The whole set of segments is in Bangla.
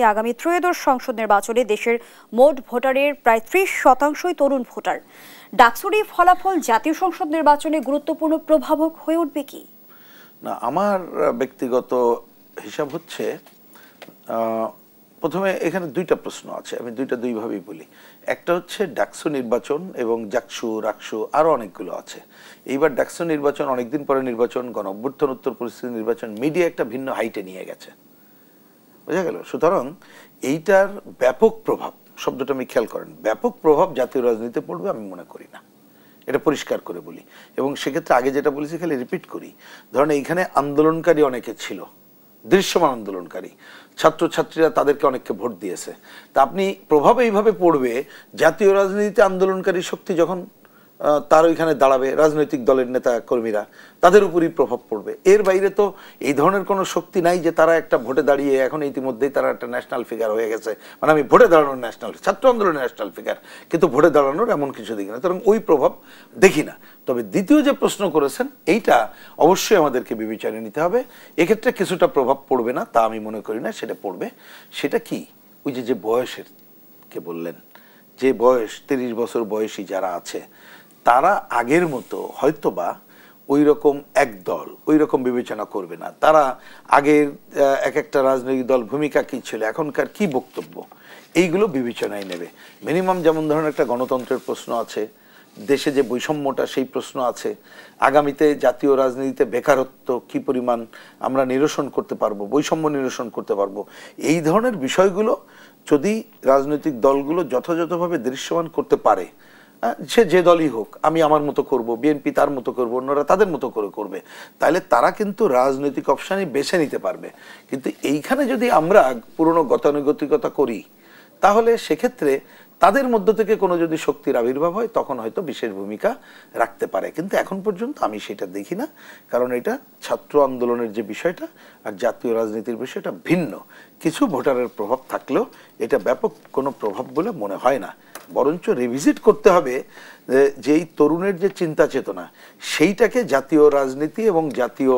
আগামী ত্রয়োদশ সংসদ নির্বাচনে দেশের মোট ভোটারের প্রায় ৩০% তরুণ ভোটার। ডাকসুর এই ফলাফল জাতীয় সংসদ নির্বাচনে গুরুত্বপূর্ণ প্রভাবক হয়ে উঠবে কি না? আমার ব্যক্তিগত হিসাব হচ্ছে, প্রথমে এখানে দুইটা প্রশ্ন আছে, আমি দুইভাবেই বলি। একটা হচ্ছে ডাকসু নির্বাচন এবং জাকসু রাকসু আরো অনেকগুলো আছে। এইবার ডাকসু নির্বাচন, অনেকদিন পরে নির্বাচন, গণ অভ্যুত্থানোত্তর পরিস্থিতি নির্বাচন, মিডিয়া একটা ভিন্ন হাইটে নিয়ে গেছে, বোঝা গেল। সুতরাং এইটার ব্যাপক প্রভাব, শব্দটা আমি খেয়াল করেন, ব্যাপক প্রভাব জাতীয় রাজনীতিতে পড়বে আমি মনে করি না, এটা পরিষ্কার করে বলি। এবং সেক্ষেত্রে আগে যেটা বলেছি খালি রিপিট করি, ধরেন এইখানে আন্দোলনকারী অনেকে ছিল, দৃশ্যমান আন্দোলনকারী ছাত্রছাত্রীরা, তাদেরকে অনেককে ভোট দিয়েছে। তা আপনি প্রভাব এইভাবে পড়বে, জাতীয় রাজনীতিতে আন্দোলনকারী শক্তি যখন তার ওইখানে দাঁড়াবে, রাজনৈতিক দলের নেতা কর্মীরা, তাদের উপরই প্রভাব পড়বে। এর বাইরে তো এই ধরনের কোনো শক্তি নাই যে তারা একটা ভোটে দাঁড়িয়ে এখন ইতিমধ্যেই তারা একটা ন্যাশনাল ফিগার হয়ে গেছে, মানে আমি ভোটে দাঁড়ানোর ন্যাশনাল, ছাত্র আন্দোলনের ন্যাশনাল ফিগার, কিন্তু ভোটে দাঁড়ানোর এমন কিছু দেখি না। সুতরাং ওই প্রভাব দেখি না। তবে দ্বিতীয় যে প্রশ্ন করেছেন, এইটা অবশ্যই আমাদেরকে বিবেচনায় নিতে হবে। এক্ষেত্রে কিছুটা প্রভাব পড়বে না তা আমি মনে করি না, সেটা পড়বে। সেটা কি? ওই যে বয়সের কে বললেন, যে বয়স 30 বছর বয়সী যারা আছে, তারা আগের মতো হয়তোবা ওই রকম একদল ওই রকম বিবেচনা করবে না। তারা আগের এক একটা রাজনৈতিক দল ভূমিকা কি ছিল, এখনকার কি বক্তব্য, এইগুলো বিবেচনায় নেবে। মিনিমাম যেমন ধরুন একটা গণতন্ত্রের প্রশ্ন আছে, দেশে যে বৈষম্যটা সেই প্রশ্ন আছে, আগামীতে জাতীয় রাজনীতিতে বেকারত্ব কি পরিমাণ আমরা নিরসন করতে পারবো, বৈষম্য নিরসন করতে পারবো, এই ধরনের বিষয়গুলো যদি রাজনৈতিক দলগুলো যথাযথভাবে দৃশ্যমান করতে পারে, সে যে দলই হোক, আমি আমার মতো করব, বিএনপি তার মতো করবো, অন্যরা তাদের মতো করে করবে, তাহলে তারা কিন্তু রাজনৈতিক অপশানই বেছে নিতে পারবে। কিন্তু এইখানে যদি আমরা পুরনো গতানুগতিকতা করি, তাহলে সেক্ষেত্রে তাদের মধ্য থেকে কোনো যদি শক্তির আবির্ভাব হয়, তখন হয়তো বিশেষ ভূমিকা রাখতে পারে। কিন্তু এখন পর্যন্ত আমি সেটা দেখি না, কারণ এটা ছাত্র আন্দোলনের যে বিষয়টা আর জাতীয় রাজনীতির বিষয়টা ভিন্ন। কিছু ভোটারের প্রভাব থাকলেও এটা ব্যাপক কোনো প্রভাব বলে মনে হয় না। বরঞ্চ রিভিজিট করতে হবে যে এই তরুণের যে চিন্তা চেতনা, সেইটাকে জাতীয় রাজনীতি এবং জাতীয়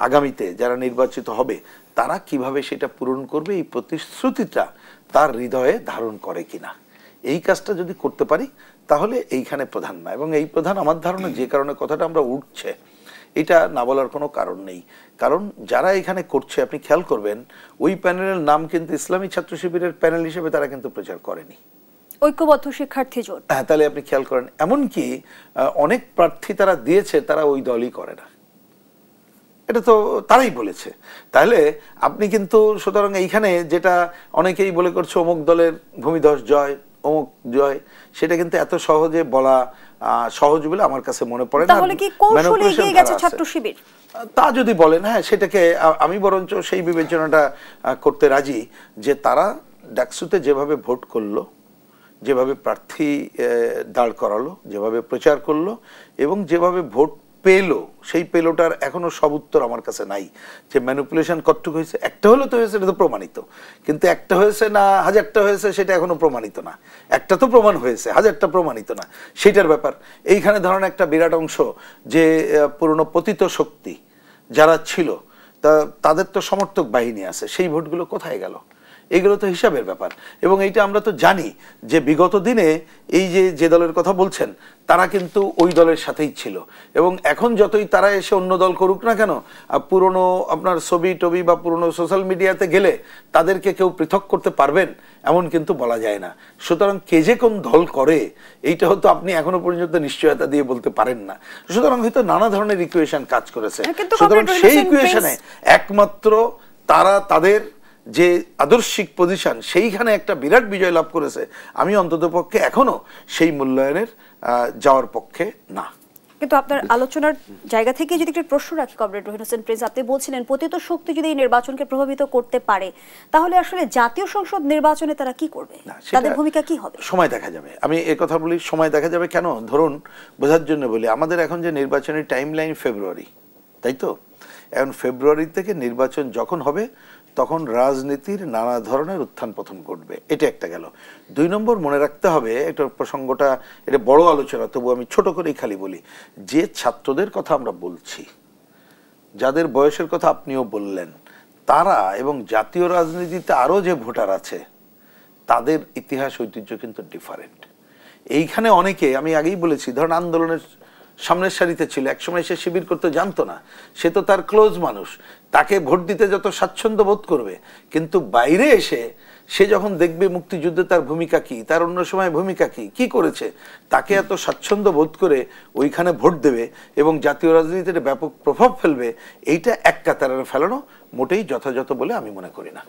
আগামীতে যারা নির্বাচিত হবে তারা কিভাবে সেটা পূরণ করবে, এই প্রতিশ্রুতিটা তার হৃদয়ে ধারণ করে কিনা। এই কাজটা যদি করতে পারি তাহলে এইখানে প্রধান না। এবং এই প্রধান আমার ধারণা, যে কারণে কথাটা আমরা উঠছে, এটা না বলার কোনো কারণ নেই। কারণ যারা এখানে করছে, আপনি খেয়াল করবেন, ওই প্যানেলের নাম কিন্তু ইসলামী ছাত্র শিবিরের প্যানেল হিসেবে তারা কিন্তু প্রচার করেনি, ঐক্যবদ্ধ শিক্ষার্থী জোট। হ্যাঁ, তাহলে আপনি খেয়াল করেন, এমনকি অনেক প্রার্থী তারা দিয়েছে, তারা ওই দলই করে না, এটা তো তারাই বলেছে। তাহলে আপনি কিন্তু, সুতরাং এইখানে যেটা অনেকেই বলে করছে অমুক দলের ভূমিধস জয়, অমুক জয়, সেটা কিন্তু এত সহজে বলা সহজ বলে আমার কাছে মনে পড়ে না। তাহলে কি কৌশলে এগিয়ে গেছে ছাত্র শিবির, তা যদি বলেন, হ্যাঁ, সেটাকে আমি বরঞ্চ সেই বিবেচনাটা করতে রাজি যে তারা ডাকসুতে যেভাবে ভোট করলো, যেভাবে প্রার্থী দাঁড় করালো, যেভাবে প্রচার করলো এবং যেভাবে ভোট পেলো, সেই পেলোটার এখনো সব উত্তর আমার কাছে নাই। যে ম্যানিপুলেশন কতটুকু হয়েছে, একটা হলে তো হয়েছে, এটা তো প্রমাণিত, কিন্তু একটা হয়েছে না 1000টা হয়েছে সেটা এখনো প্রমাণিত না। একটা তো প্রমাণ হয়েছে, 1000টা প্রমাণিত না, সেইটার ব্যাপার। এইখানে ধরেন একটা বিরাট অংশ যে পুরনো পতিত শক্তি যারা ছিল, তাদের তো সমর্থক বাহিনী আছে, সেই ভোটগুলো কোথায় গেল? এগুলো তো হিসাবের ব্যাপার। এবং এইটা আমরা তো জানি যে বিগত দিনে এই যে দলের কথা বলছেন, তারা কিন্তু ওই দলের সাথেই ছিল। এবং এখন যতই তারা এসে অন্য দল করুক না কেন, পুরনো আপনার ছবি টবি বা পুরনো সোশ্যাল মিডিয়াতে গেলে তাদেরকে কেউ পৃথক করতে পারবেন এমন কিন্তু বলা যায় না। সুতরাং কে যে কোন দল করে, এইটা হয়তো আপনি এখনো পর্যন্ত নিশ্চয়তা দিয়ে বলতে পারেন না। সুতরাং হয়তো নানা ধরনের ইকুয়েশন কাজ করেছে। সুতরাং সেই ইকুয়েশনে একমাত্র তারা তাদের যে আদর্শিক পজিশন, সেইখানে একটা বিরাট বিজয় লাভ করেছে। আমি অন্তত পক্ষে এখনো সেই মূল্যায়নের যাওয়ার পক্ষে না। কিন্তু আপনার আলোচনার জায়গা থেকে যদি একটা প্রশ্ন রাখি কমরেড রহিন হোসেন প্রিন্স, আপনি বলছিলেন পতিত শক্তি যদি এই নির্বাচনকে প্রভাবিত করতে পারে, তাহলে আসলে জাতীয় সংসদ নির্বাচনে তারা কি করবে, তাদের ভূমিকা কি হবে? সময় দেখা যাবে। আমি এই কথা বলি, সময় দেখা যাবে। কেন? ধরুন বোঝার জন্য বলি, আমাদের এখন যে নির্বাচনের টাইম লাইন ফেব্রুয়ারি, তাই তো? এখন ফেব্রুয়ারি থেকে নির্বাচন যখন হবে, তখন রাজনীতির নানা ধরনের উত্থান পতন ঘটবে, এটা একটা গেল। 2 নম্বর মনে রাখতে হবে, এটা প্রসঙ্গটা, এটা বড় আলোচনা, তবু আমি ছোট করেই খালি বলি, যে ছাত্রদের কথা আমরা বলছি, যাদের বয়সের কথা আপনিও বললেন, তারা এবং জাতীয় রাজনীতিতে আরো যে ভোটার আছে তাদের ইতিহাস ঐতিহ্য কিন্তু ডিফারেন্ট। এইখানে অনেকে, আমি আগেই বলেছি, ধরেন আন্দোলনের সামনের সারিতে ছিল, একসময় সে শিবির করতে জানতো না, সে তো তার ক্লোজ মানুষ, তাকে ভোট দিতে যত স্বাচ্ছন্দ্য বোধ করবে, কিন্তু বাইরে এসে সে যখন দেখবে মুক্তিযুদ্ধে তার ভূমিকা কি, তার অন্য সময় ভূমিকা কি, কি করেছে, তাকে এত স্বাচ্ছন্দ্য বোধ করে ওইখানে ভোট দেবে এবং জাতীয় রাজনীতিতে ব্যাপক প্রভাব ফেলবে, এইটা এক কাতারে ফেলানো মোটেই যথাযথ বলে আমি মনে করি না।